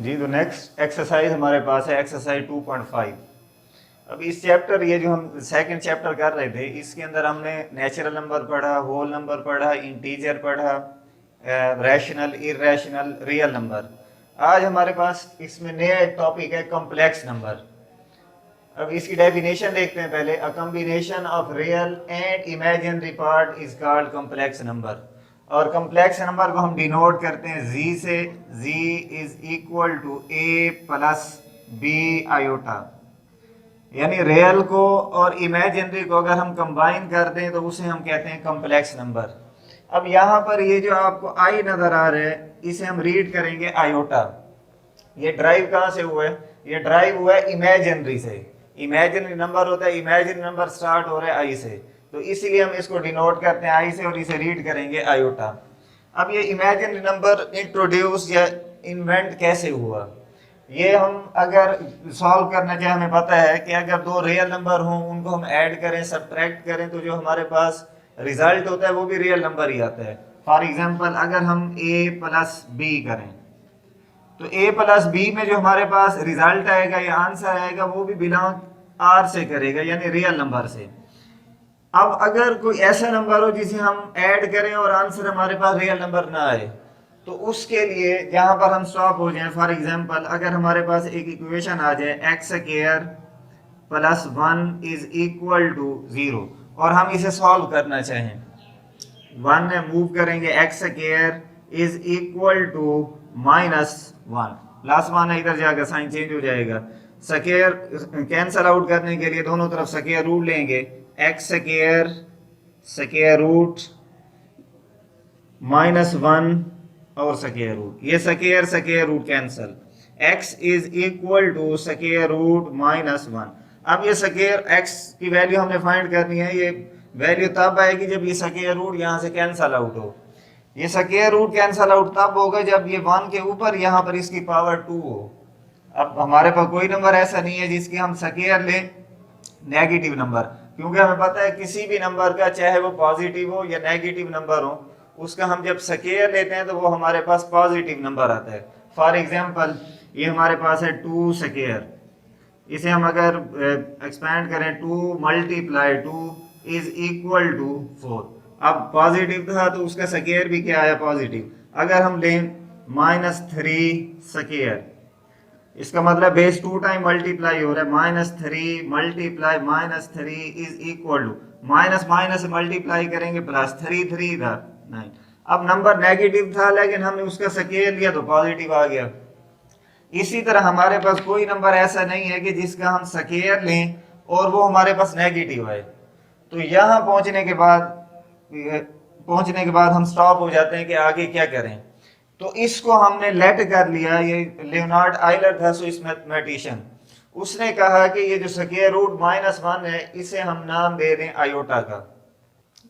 जी, तो next exercise हमारे पास है एक्सरसाइज 2.5। अब इस चैप्टर ये जो हम सेकंड चैप्टर कर रहे थे इसके अंदर हमने नेचुरल नंबर पढ़ा, होल नंबर पढ़ा, इंटीजर पढ़ा, रैशनल, इरेशनल, रियल नंबर। आज हमारे पास इसमें नया एक टॉपिक है कॉम्प्लेक्स नंबर। अब इसकी डेफिनेशन देखते हैं पहले। A combination of real and imaginary part is called complex number. और कॉम्प्लेक्स नंबर को हम डिनोट करते हैं जी से। Z is equal to A plus B iota. यानी रियल को और इमेजिनरी को अगर हम कंबाइन कर दें तो उसे हम कहते हैं कॉम्प्लेक्स नंबर। अब यहाँ पर ये जो आपको आई नजर आ रहा है इसे हम रीड करेंगे आयोटा। ये ड्राइव कहाँ से हुआ है? ये ड्राइव हुआ है इमेजिनरी से। इमेजिनरी नंबर होता है, इमेजिनरी नंबर स्टार्ट हो रहा है आई से, तो इसीलिए हम इसको डिनोट करते हैं आई से और इसे रीड करेंगे आयोटा। अब ये इमेजिनरी नंबर इंट्रोड्यूस या इन्वेंट कैसे हुआ, ये हम अगर सॉल्व करना चाहे, हमें पता है कि अगर दो रियल नंबर हों उनको हम ऐड करें, सब्ट्रैक्ट करें, तो जो हमारे पास रिजल्ट होता है वो भी रियल नंबर ही आता है। फॉर एग्जांपल अगर हम a प्लस बी करें तो a प्लस बी में जो हमारे पास रिजल्ट आएगा या आंसर आएगा वो भी बिलोंग r से करेगा, यानी रियल नंबर से। अब अगर कोई ऐसा नंबर हो जिसे हम ऐड करें और आंसर हमारे पास रियल नंबर ना आए, तो उसके लिए जहां पर हम स्टॉप हो जाए, फॉर एग्जांपल अगर हमारे पास एक इक्वेशन आ जाए x square plus 1 is equal to 0 और हम इसे सॉल्व करना चाहें, 1 मूव करेंगे, x square is equal to -1, plus 1 है, इधर जाकर साइन चेंज हो जाएगा। स्क्वायर कैंसल आउट करने के लिए दोनों तरफ स्क्वायर रूट लेंगे, एक्स स्क्वायर स्क्वायर रूट -1 और स्क्वायर रूट, ये square square root cancel, x is equal to square root -1। अब ये स्क्वायर x की वैल्यू हमने फाइंड करनी है, ये वैल्यू तब आएगी जब ये स्क्वायर रूट यहाँ से कैंसल आउट हो। ये स्क्वायर रूट कैंसल आउट तब होगा जब ये 1 के ऊपर यहाँ पर इसकी पावर 2 हो। अब हमारे पास कोई नंबर ऐसा नहीं है जिसकी हम स्क्वायर लें नेगेटिव नंबर, क्योंकि हमें पता है किसी भी नंबर का चाहे वो पॉजिटिव हो या नेगेटिव नंबर हो, उसका हम जब स्क्वायर लेते हैं तो वो हमारे पास पॉजिटिव नंबर आता है। फॉर एग्जांपल ये हमारे पास है 2 स्क्वायर, इसे हम अगर एक्सपेंड करें 2 मल्टीप्लाई 2 इज इक्वल टू 4। अब पॉजिटिव था तो उसका स्क्वायर भी क्या आया, पॉजिटिव। अगर हम लें -3 स्क्वायर, इसका मतलब बेस 2 टाइम मल्टीप्लाई हो रहा है, -3 multiply -3 is equal to, minus minus multiply करेंगे प्लस, 3 3 था 9। अब नंबर नेगेटिव था लेकिन हमने उसका स्क्वायर लिया तो पॉजिटिव आ गया। इसी तरह हमारे पास कोई नंबर ऐसा नहीं है कि जिसका हम स्क्वायर लें और वो हमारे पास नेगेटिव है। तो यहाँ पहुंचने के बाद हम स्टॉप हो जाते हैं कि आगे क्या करें। तो इसको हमने लेट कर लिया, ये लियोनार्ड आइलर था स्विस मैथमेटिशियन, उसने कहा कि ये जो स्क्वायर रूट -1 है इसे हम नाम दे दें आयोटा का।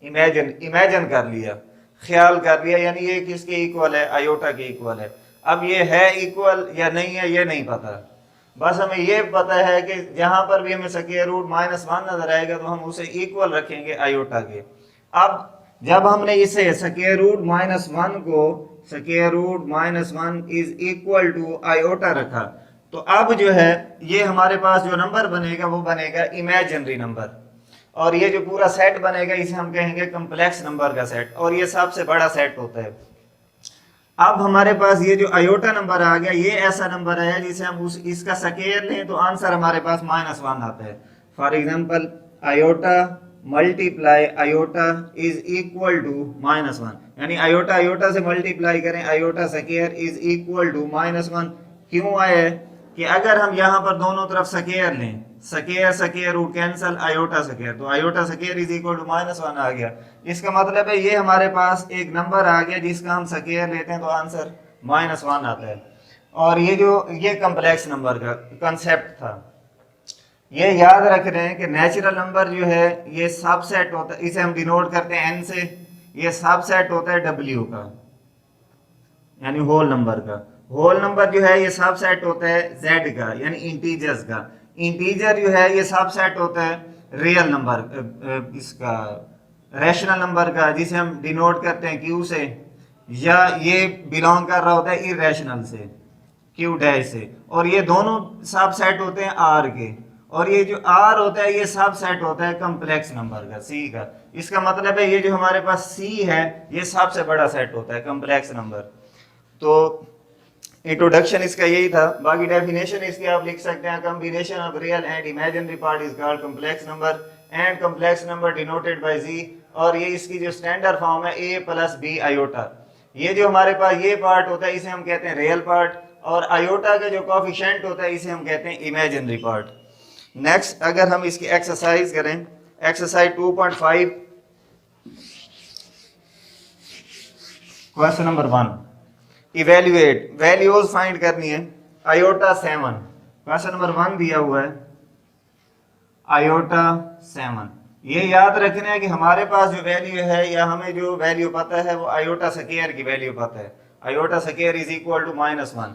इमेजिन कर लिया, ख्याल कर लिया, यानी ये किसके इक्वल है, आयोटा के इक्वल है। अब ये है इक्वल या नहीं है ये नहीं पता, बस हमें ये पता है कि जहां पर भी हमें स्क्वायर रूट -1 नजर आएगा तो हम उसे इक्वल रखेंगे आयोटा के। अब जब हमने इसे स्क्वायर रूट -1 को square root -1 is equal to iota रखा, तो अब जो है ये हमारे पास जो नंबर बनेगा वो बनेगा इमेजिनरी नंबर, और ये जो पूरा सेट बनेगा इसे हम कहेंगे कॉम्प्लेक्स नंबर का सेट, और ये सबसे बड़ा सेट होता है। अब हमारे पास ये जो आयोटा नंबर आ गया, ये ऐसा नंबर है जिसे हम इसका स्क्वायर लें तो आंसर हमारे पास -1 आता है। For example iota multiply iota is equal to -1, यानी आयोटा आयोटा से मल्टीप्लाई करें, iota square is equal to -1। क्यों आया है कि अगर हम यहाँ पर दोनों तरफ स्क्वायर लें, square square root cancel, iota square, तो iota square is equal to -1 आ गया। इसका मतलब है ये हमारे पास एक नंबर आ गया जिसका हम स्क्वायर लेते हैं तो आंसर -1 आता है। और ये कॉम्प्लेक्स नंबर का कंसेप्ट था। ये याद रख रहे हैं कि नेचुरल नंबर जो है ये सबसेट होता है, इसे हम डिनोट करते हैं n से, ये सबसेट होता है w का, यानी होल नंबर का। होल नंबर जो है ये सबसेट होता है z का, यानी इंटीजर्स का। इंटीजर जो है ये सबसेट होता है रियल नंबर, इसका रैशनल नंबर का, जिसे हम डिनोट करते हैं q से, या ये बिलोंग कर रहा होता है इरेशनल से। क्यू डैश से, और ये दोनों सब सेट होते हैं आर के, और ये जो आर होता है ये सब सेट होता है कम्प्लेक्स नंबर का, सी का। इसका मतलब है ये जो हमारे पास सी है ये सबसे बड़ा सेट होता है कम्प्लेक्स नंबर। तो इंट्रोडक्शन इसका यही था। बाकी डेफिनेशन इसकी आप लिख सकते हैं, combination of real and imaginary part is called complex number and complex number denoted by Z. और ये इसकी जो स्टैंडर्ड फॉर्म है ए प्लस बी आयोटा। ये जो हमारे पास ये पार्ट होता है इसे हम कहते हैं रियल पार्ट, और आयोटा का जो कोफिशिएंट होता है इसे हम कहते हैं इमेजिनरी पार्ट। नेक्स्ट अगर हम इसकी एक्सरसाइज करें, exercise 2.5 question number 1, evaluate values find करनी है आयोटा 7। क्वेश्चन नंबर 1 दिया हुआ है आयोटा 7। ये याद रखना है कि हमारे पास जो वैल्यू है या हमें जो वैल्यू पता है वो आयोटा स्क्वायर की वैल्यू पता है, iota square is equal to -1।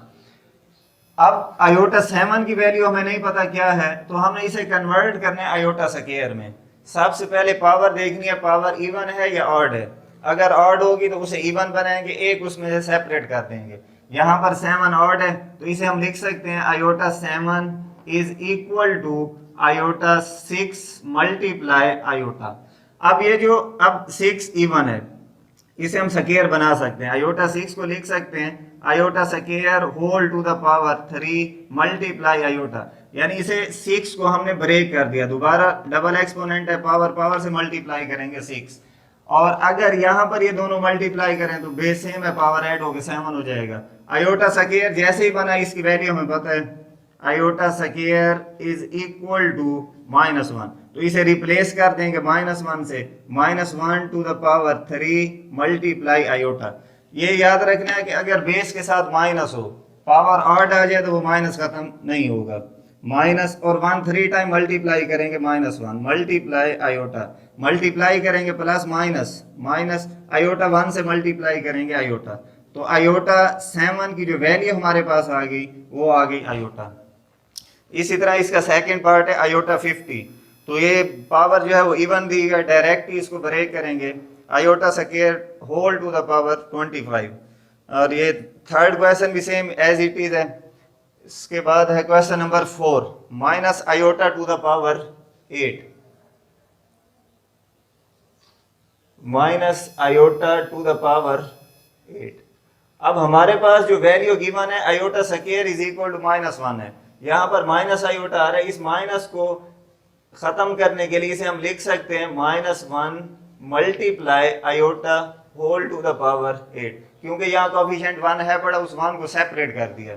अब आयोटा 7 की वैल्यू हमें नहीं पता क्या है, तो हमें इसे कन्वर्ट करना है आयोटा स्क्वायर में। सबसे पहले पावर देखनी है, पावर इवन है या ऑड है। अगर ऑड होगी तो उसे इवन बनाएंगे, एक उसमें से सेपरेट कर देंगे। यहाँ पर 7 ऑड है तो इसे हम लिख सकते हैं iota 7 is equal to iota 6 multiply iota. अब ये जो अब 6 इवन है इसे हम स्क्वायर बना सकते हैं। आयोटा 6 को लिख सकते हैं iota square whole to the power 3 multiply iota, यानी इसे 6 को हमने ब्रेक कर दिया, दोबारा डबल एक्सपोनेंट है, पावर पावर से मल्टीप्लाई करेंगे 6। और अगर यहाँ पर ये दोनों मल्टीप्लाई करें तो बेस सेम है, पावर ऐड होकर 7 हो जाएगा। आयोटा स्क्वायर जैसे ही बना इसकी वैल्यू हमें पता है, iota square is equal to -1, तो इसे रिप्लेस कर देंगे -1 से, -1 to the power 3 multiply iota. ये याद रखना है कि अगर बेस के साथ माइनस हो, पावर ऑड आ जाए तो वो माइनस खत्म नहीं होगा, माइनस और 1 3 टाइम मल्टीप्लाई करेंगे -1 मल्टीप्लाई आयोटा, मल्टीप्लाई करेंगे प्लस माइनस, माइनस आयोटा 1 से मल्टीप्लाई करेंगे आयोटा। तो आयोटा 7 की जो वैल्यू हमारे पास आ गई वो आ गई आयोटा। इसी तरह इसका सेकंड पार्ट है आयोटा 50। तो ये पावर जो है वो इवन दी है, डायरेक्ट ही इसको ब्रेक करेंगे, iota square whole to the power 25। और ये थर्ड क्वेश्चन भी सेम एज इट इज है। इसके बाद है question number 4, minus iota to the power 8, minus iota to the power 8। अब हमारे पास जो वैल्यू गिवन है iota square is equal to -1 है, यहाँ पर माइनस आयोटा आ रहा है। इस माइनस को खत्म करने के लिए इसे हम लिख सकते हैं -1 multiply iota whole to the power 8, क्योंकि यहाँ कोएफिशिएंट 1 है पड़ा, उस 1 को सेपरेट कर दिया।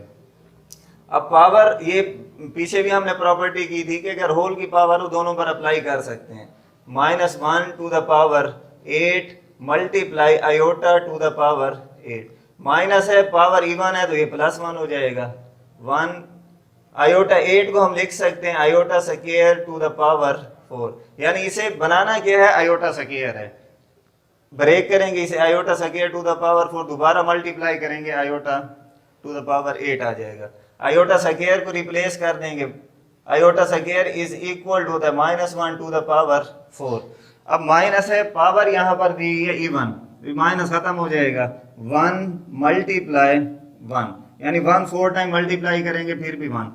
अब पावर ये पीछे भी हमने प्रॉपर्टी की थी कि अगर होल की पावर हो दोनों पर अप्लाई कर सकते हैं। -1 to the power 8 multiply iota to the power 8, minus है पावर इवन है तो ये +1 हो जाएगा। 1 आयोटा 8 को हम लिख सकते हैं iota square to the power 4, यानी इसे बनाना क्या है आयोटा स्क्वायर है, ब्रेक करेंगे इसे iota square to the power 4, दोबारा मल्टीप्लाई करेंगे आयोटा टू द पावर 8 आ जाएगा। आयोटा स्क्वायर को रिप्लेस कर देंगे, iota square is equal to the -1 to the power 4। अब माइनस है, पावर यहाँ पर दी है इवन, माइनस खत्म हो जाएगा, 1 मल्टीप्लाई 1, यानी 1 4 टाइम मल्टीप्लाई करेंगे फिर भी 1,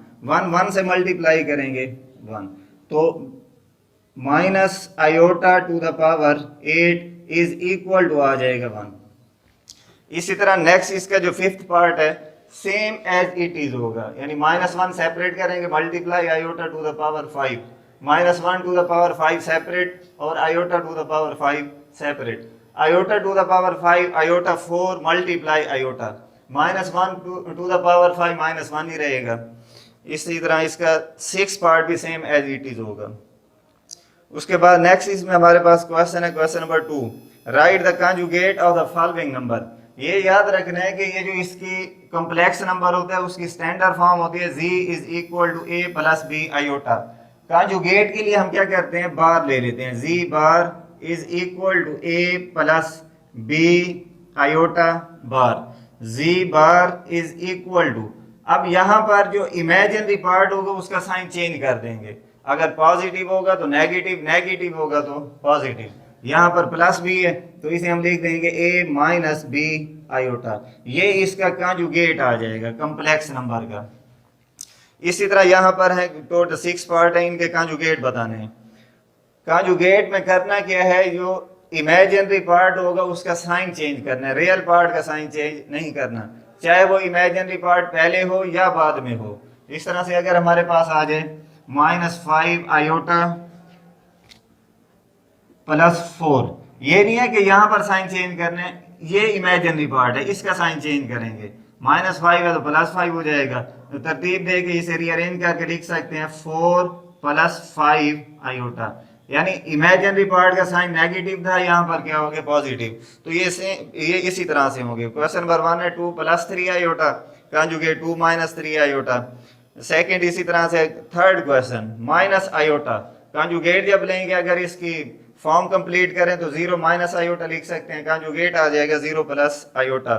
1 से मल्टीप्लाई करेंगे 1, तो minus iota to the power 8 is equal to आ जाएगा 1। इसी तरह नेक्स्ट इसका जो 5th पार्ट है सेम एज इट इज होगा, यानी -1 सेपरेट करेंगे multiply iota to the power 5, -1 to the power 5 separate और iota to the power 5 separate, iota to the power 5 iota 4 multiply iota, -1 to the power 5 -1 ही रहेगा। इसी तरह इसका 6th पार्ट भी सेम एज इट इज होगा। उसके बाद नेक्स्ट इसमें हमारे पास क्वेश्चन है question number 2, right the conjugate of the following number. ये याद रखना है कि ये जो इसकी कॉम्प्लेक्स नंबर होता है उसकी स्टैंडर्ड फॉर्म होती है z is equal to a plus b iota. Conjugate के लिए हम क्या करते हैं, बार ले लेते हैं, z bar is equal to a plus b iota bar, z bar is equal to, अब यहाँ पर जो इमेजिनरी पार्ट होगा उसका साइन चेंज कर देंगे, अगर पॉजिटिव होगा तो नेगेटिव, नेगेटिव होगा तो पॉजिटिव। यहाँ पर प्लस बी है तो इसे हम लिख देंगे a माइनस बी आयोटा, ये इसका कंजुगेट आ जाएगा कॉम्प्लेक्स नंबर का। इसी तरह यहाँ पर है टोटल 6 पार्ट है, इनके कंजुगेट बताने हैं। कंजुगेट में करना क्या है, जो इमेजिनरी पार्ट होगा उसका साइन चेंज करना है, रियल पार्ट का साइन चेंज नहीं करना, चाहे वो इमेजिनरी पार्ट पहले हो या बाद में हो। इस तरह से अगर हमारे पास आ जाए -5 आयोटा +4, ये नहीं है कि यहां पर साइन चेंज करने, ये इमेजिनरी पार्ट है इसका साइन चेंज करेंगे। -5 है तो +5 हो जाएगा, तो तरतीब दे के इसे रीअरेंज करके लिख सकते हैं 4 + 5 आयोटा, यानी इमेजिनरी पार्ट का साइन नेगेटिव था, यहाँ पर क्या हो गया पॉजिटिव। तो ये इसी तरह से होंगे। क्वेश्चन नंबर 1 है 2 + 3 आयोटा कंजुगेट 2 - 3 आयोटा। सेकंड इसी तरह से third question minus iota conjugate जब लेंगे, अगर इसकी फॉर्म कंप्लीट करें तो 0 - आयोटा लिख सकते हैं, कंजुगेट आ जाएगा 0 + आयोटा।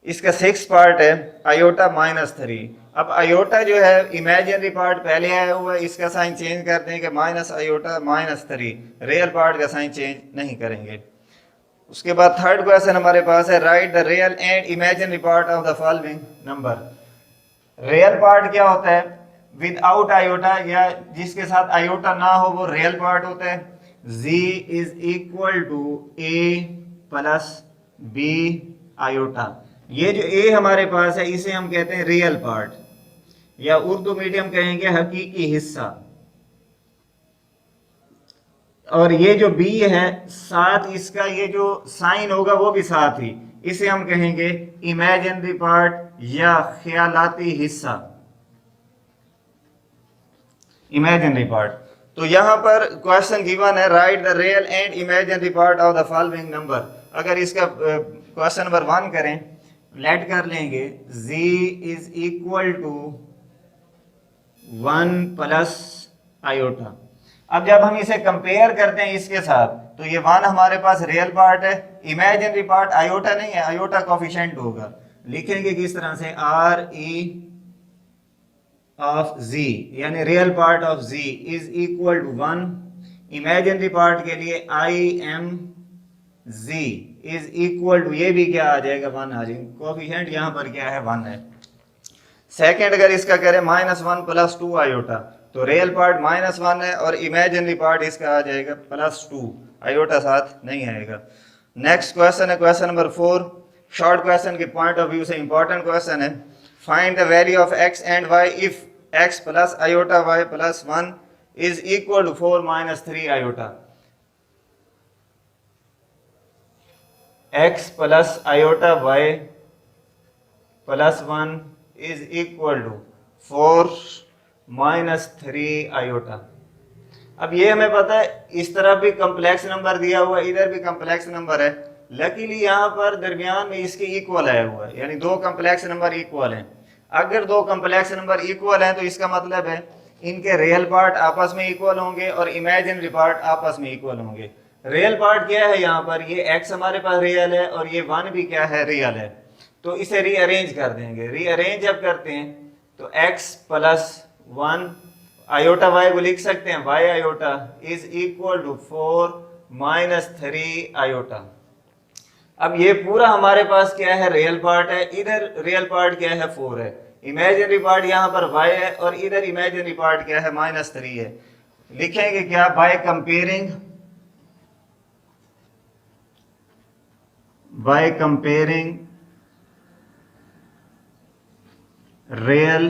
इसका 6 पार्ट है आयोटा -3। अब आयोटा जो है इमेजिनरी पार्ट पहले आया हुआ है, इसका साइन चेंज कर देंगे माइनस आयोटा -3, रियल पार्ट का साइन चेंज नहीं करेंगे। उसके बाद थर्ड क्वेश्चन हमारे पास है right the real and imaginary part of the following number. Real part क्या होता है, विदाउट आयोटा या जिसके साथ आयोटा ना हो वो रियल पार्ट होता है। z = a + b आयोटा, ये जो a हमारे पास है इसे हम कहते हैं रियल पार्ट, या उर्दू मीडियम कहेंगे हकीकी हिस्सा। और ये जो b है साथ इसका ये जो साइन होगा वो भी साथ ही, इसे हम कहेंगे इमेजिनरी पार्ट या ख्यालाती हिस्सा, इमेजिनरी पार्ट। तो यहां पर क्वेश्चन गिवन है right the real and imaginary part of the following number. अगर इसका क्वेश्चन नंबर 1 करें, लेट कर लेंगे z = 1 + आयोटा। अब जब हम इसे कंपेयर करते हैं इसके साथ तो ये 1 हमारे पास रियल पार्ट है, इमेजिनरी पार्ट आयोटा नहीं है, आयोटा कोफिशिएंट होगा। लिखेंगे किस तरह से re ऑफ z, यानी real part of z = 1, imaginary part के लिए imz = ये भी क्या आ जाएगा 1 आ जाएगा, कोफिशिएंट यहाँ पर क्या है 1 है। सेकेंड अगर इसका करें -1 + 2 आयोटा, तो रियल पार्ट -1 है और इमेजिनरी पार्ट इसका आ जाएगा +2, आयोटा साथ नहीं आएगा। नेक्स्ट क्वेश्चन है क्वेश्चन नंबर 4, शॉर्ट क्वेश्चन के पॉइंट ऑफ व्यू से इंपॉर्टेंट क्वेश्चन है। Find the value of x and y if x + iota y + 1 = 4 - 3 iota. x + iota y + 1 = 4 - 3 iota. अब ये हमें पता है इस तरफ भी कम्प्लेक्स नंबर दिया हुआ है, इधर भी कम्प्लेक्स नंबर है, लकीली यहाँ पर दरमियान में इसके इक्वल आया हुआ है, यानी 2 कम्प्लेक्स नंबर इक्वल हैं। अगर 2 कम्प्लेक्स नंबर इक्वल हैं तो इसका मतलब है इनके रियल पार्ट आपस में इक्वल होंगे और इमेजिनरी पार्ट आपस में इक्वल होंगे। रियल पार्ट क्या है, यहाँ पर ये x हमारे पास रियल है और ये 1 भी क्या है रियल है, तो इसे रीअरेंज कर देंगे। रीअरेंज जब करते हैं तो x + 1 आयोटा y को लिख सकते हैं y आयोटा = 4 - 3 आयोटा। अब ये पूरा हमारे पास क्या है रियल पार्ट है, इधर रियल पार्ट क्या है 4 है, इमेजिनरी पार्ट यहाँ पर y है और इधर इमेजिनरी पार्ट क्या है -3 है। लिखेंगे क्या, by comparing real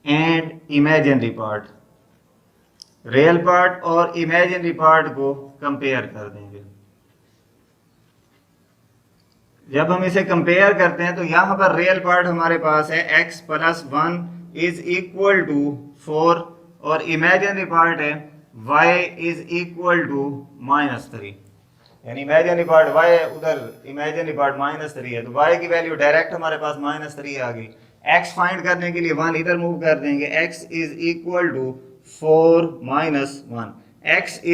and imaginary part, real part और इमेजिनरी पार्ट को कंपेयर कर देंगे। जब हम इसे कंपेयर करते हैं तो यहां पर रियल पार्ट हमारे पास है x + 1 = 4 और इमेजिनरी पार्ट है y = -3, यानी इमेजिनरी पार्ट y है, उधर इमेजिनरी पार्ट -3 है, तो y की वैल्यू डायरेक्ट हमारे पास -3 आ गई। x फाइंड करने के लिए 1 इधर मूव कर देंगे, x = 4 - 1, x =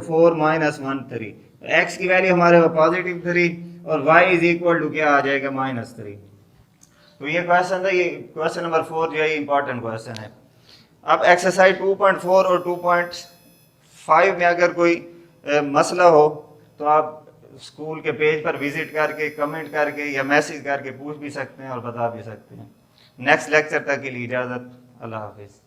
4 - 1 3, x की वैल्यू हमारे पास +3 और y = क्या आ जाएगा -3। तो ये क्वेश्चन था, ये क्वेश्चन नंबर 4 जो है इंपॉर्टेंट क्वेश्चन है। अब एक्सरसाइज 2.4 और 5 में अगर कोई मसला हो तो आप स्कूल के पेज पर विजिट करके, कमेंट करके या मैसेज करके पूछ भी सकते हैं और बता भी सकते हैं। नेक्स्ट लेक्चर तक के लिए इजाज़त। अल्लाह हाफिज़।